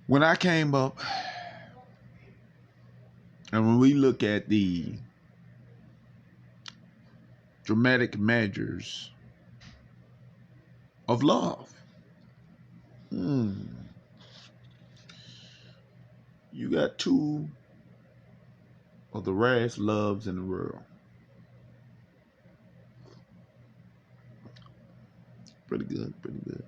When I came up, and when we look at the dramatic measures of love, you got two of the rarest loves in the world. Pretty good, pretty good.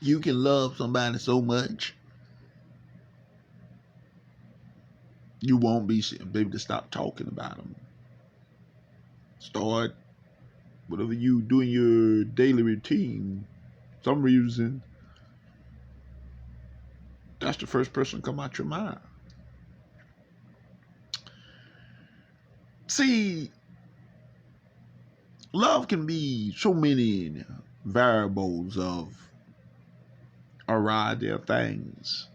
You can love somebody so much, you won't be able to stop talking about them. Start whatever you do in your daily routine. Some reason, that's the first person to come out your mind. See, love can be so many variables of a variety of things.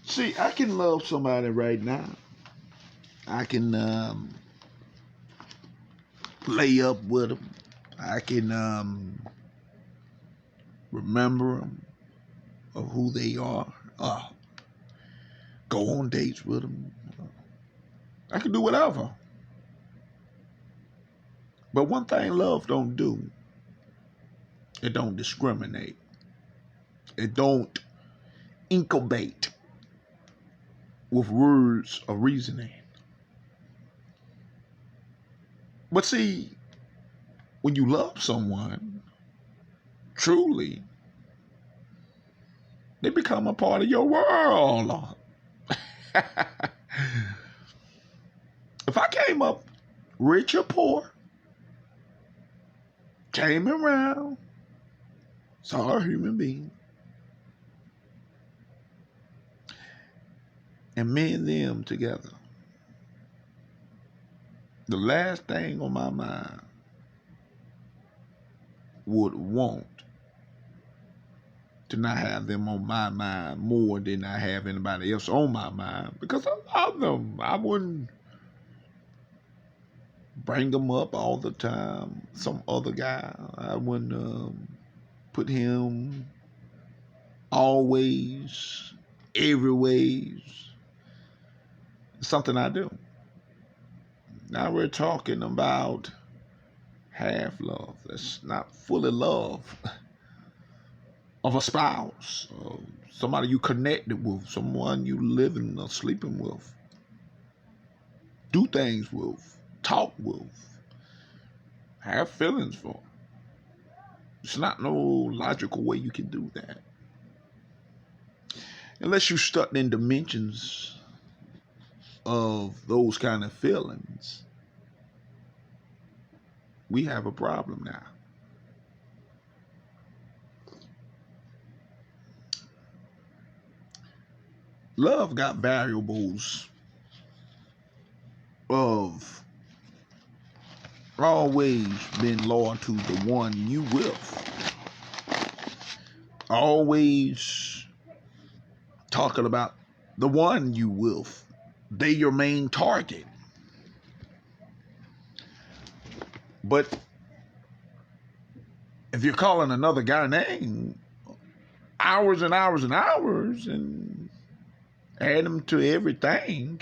See, I can love somebody right now. I can lay up with them. I can remember them of who they are. Go on dates with them. I can do whatever. But one thing love don't do, it don't discriminate. It don't incubate with words of reasoning. But see, when you love someone, truly, they become a part of your world. If I came up rich or poor, came around, saw a human being, and me and them together, the last thing on my mind would want to not have them on my mind more than I have anybody else on my mind, because I love them. I wouldn't bring them up all the time. Some other guy, I wouldn't put him always, every ways. Something I do. Now we're talking about half love. That's not fully love of a spouse, or somebody you connected with, someone you living or sleeping with, do things with, talk with, have feelings for. It's not no logical way you can do that. Unless you stuck in dimensions of those kind of feelings, we have a problem now. Love got variables of always being loyal to the one you with. Always talking about the one you with. They your main target. But if you're calling another guy name hours and hours and hours and add them to everything,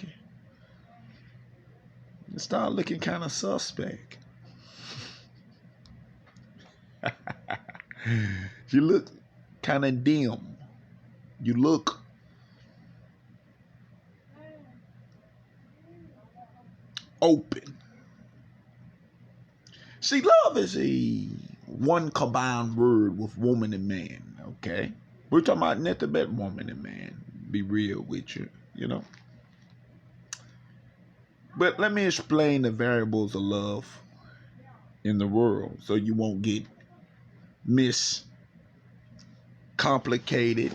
you start looking kind of suspect. You look kind of dim. You look open. See, love is a one combined word with woman and man, okay? We're talking about nothing but woman and man. Be real with you, you know? But let me explain the variables of love in the world so you won't get complicated,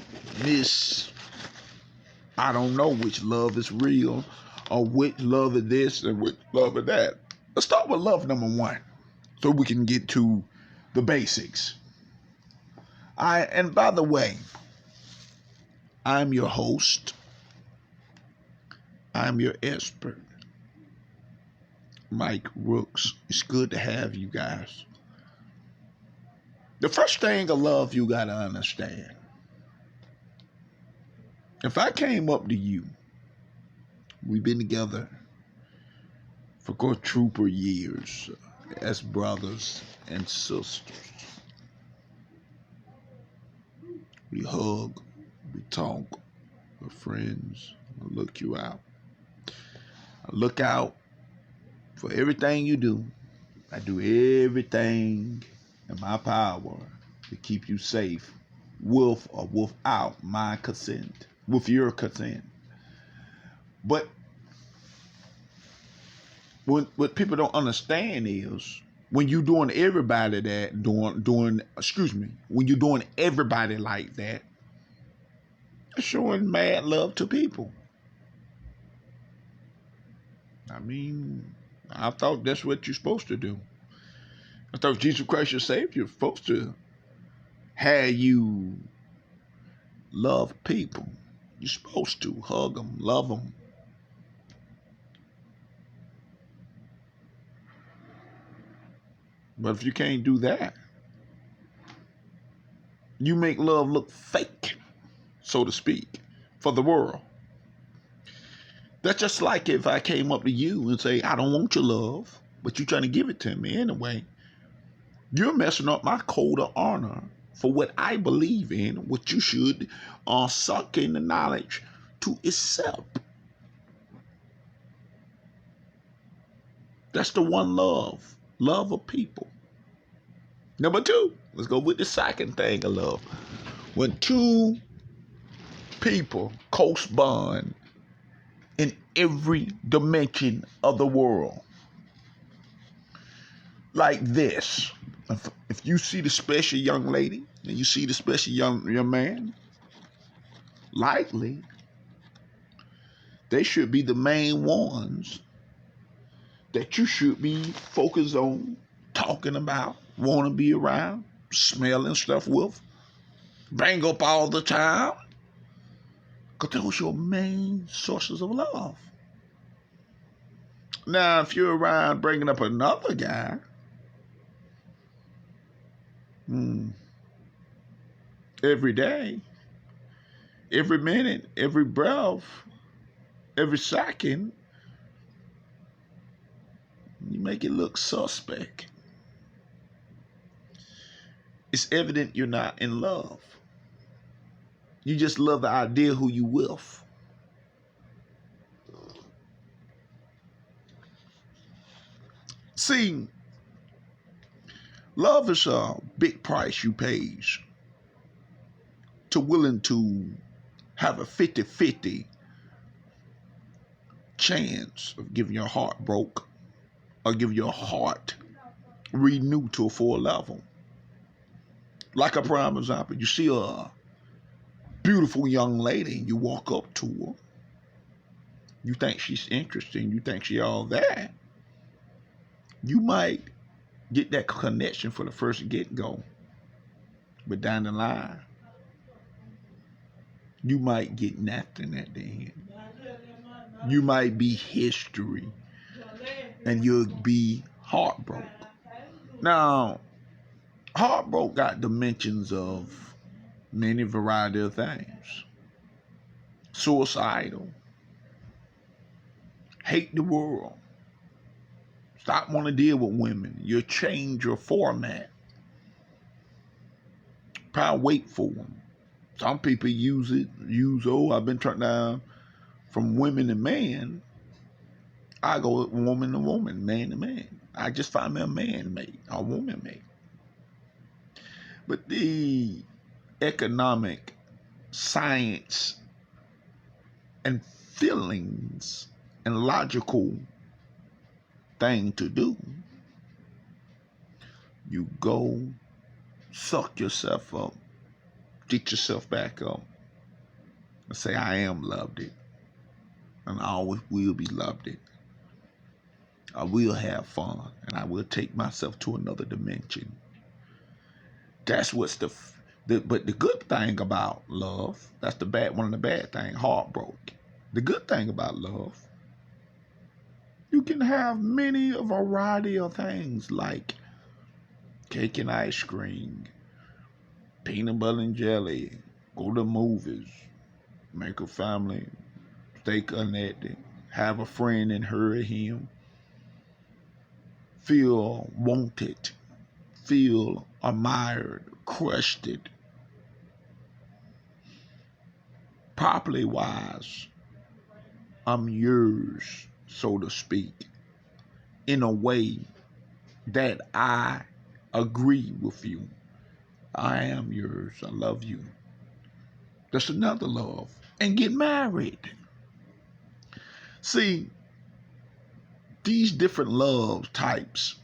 I don't know which love is real or which love is this and which love is that. Let's start with love number one so we can get to the basics. And by the way, I'm your host. I'm your expert, Mike Rooks. It's good to have you guys. The first thing of love you got to understand. If I came up to you, we've been together for quadruple years as brothers and sisters. We hug, we talk, we're friends. I look you out. I look out for everything you do. I do everything in my power to keep you safe with or without my consent, with your consent. But what people don't understand is when you're doing everybody that when you're doing everybody like that, you're showing mad love to people. I mean, I thought that's what you're supposed to do. I thought Jesus Christ your Savior, you're supposed to have you love people. You're supposed to hug them, love them. But if you can't do that, you make love look fake, so to speak, for the world. That's just like if I came up to you and say, I don't want your love, but you're trying to give it to me anyway. You're messing up my code of honor for what I believe in, what you should suck in the knowledge to accept. That's the one love of people. Number two, let's go with the second thing of love. When two people correspond in every dimension of the world, like this. If you see the special young lady and you see the special young man, likely they should be the main ones that you should be focused on, talking about, want to be around, smelling stuff with, bring up all the time, because those are your main sources of love. Now, if you're around bringing up another guy, every day, every minute, every breath, every second, you make it look suspect. It's evident you're not in love. You just love the idea who you with. See, love is a big price you pay to willing to have a 50-50 chance of giving your heart broke or giving your heart renewed to a full level. Like a prime example, you see a beautiful young lady and you walk up to her. You think she's interesting. You think she all that. You might get that connection for the first get-go. But down the line, you might get nothing at the end. You might be history. And you'll be heartbroken. Now, heartbroken got dimensions of many variety of things. Suicidal. Hate the world. Stop wanting to deal with women. You change your format. Probably wait for them. Some people I've been turned down from women to man. I go woman to woman, man to man. I just find me a man mate, a woman mate. But the economic, science, and feelings and logical thing to do, you go suck yourself up, get yourself back up, and say, I am loved it, and I always will be loved it. I will have fun, and I will take myself to another dimension. That's what's but the good thing about love, that's one of the bad things, heartbreak. The good thing about love, you can have many a variety of things like cake and ice cream, peanut butter and jelly, go to movies, make a family, stay connected, have a friend in her or him, feel wanted, feel admired, crushed it, properly wise. I'm yours, so to speak, in a way that I agree with you. I am yours. I love you. That's another love. And get married. See, these different love types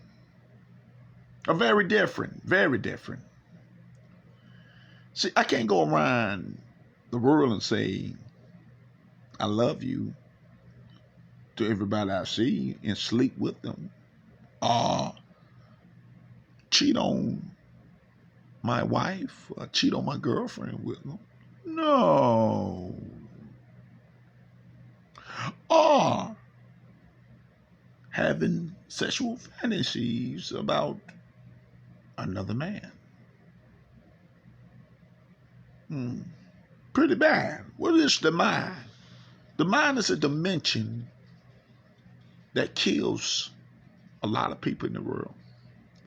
are very different. Very different. See, I can't go around the world and say, I love you to everybody I see and sleep with them or cheat on my wife or cheat on my girlfriend with them. No. Or having sexual fantasies about another man. Pretty bad. What is the mind? The mind is a dimension that kills a lot of people in the world.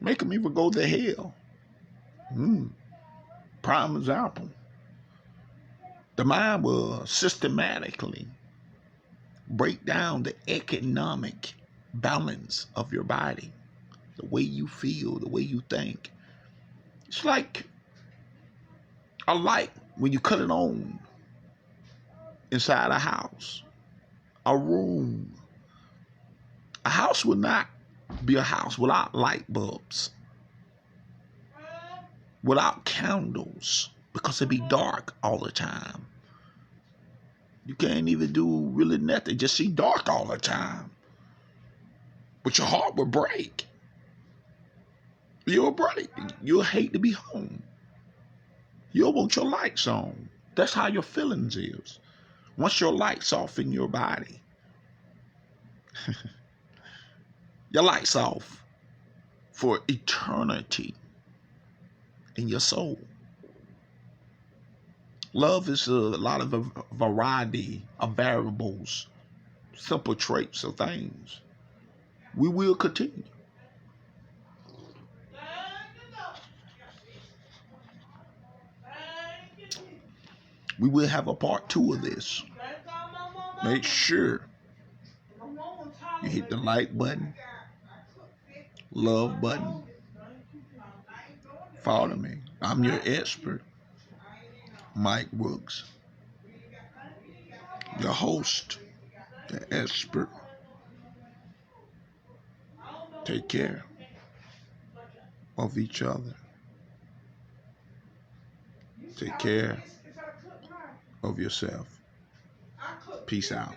Make them even go to hell. Prime example. The mind will systematically break down the economic balance of your body, the way you feel, the way you think. It's like a light when you cut it on inside a house, a room. A house would not be a house without light bulbs, without candles, because it'd be dark all the time. You can't even do really nothing, just see dark all the time. But your heart will break. You'll break. You'll hate to be home. You'll want your lights on. That's how your feelings is. Once your lights off in your body, your lights off for eternity in your soul. Love is a lot of a variety of variables, simple traits of things. We will continue. We will have a part 2 of this. Make sure you hit the like button, love button. Follow me. I'm your expert, Mike Brooks, your host, the expert. Take care of each other. Take care of yourself. Peace out.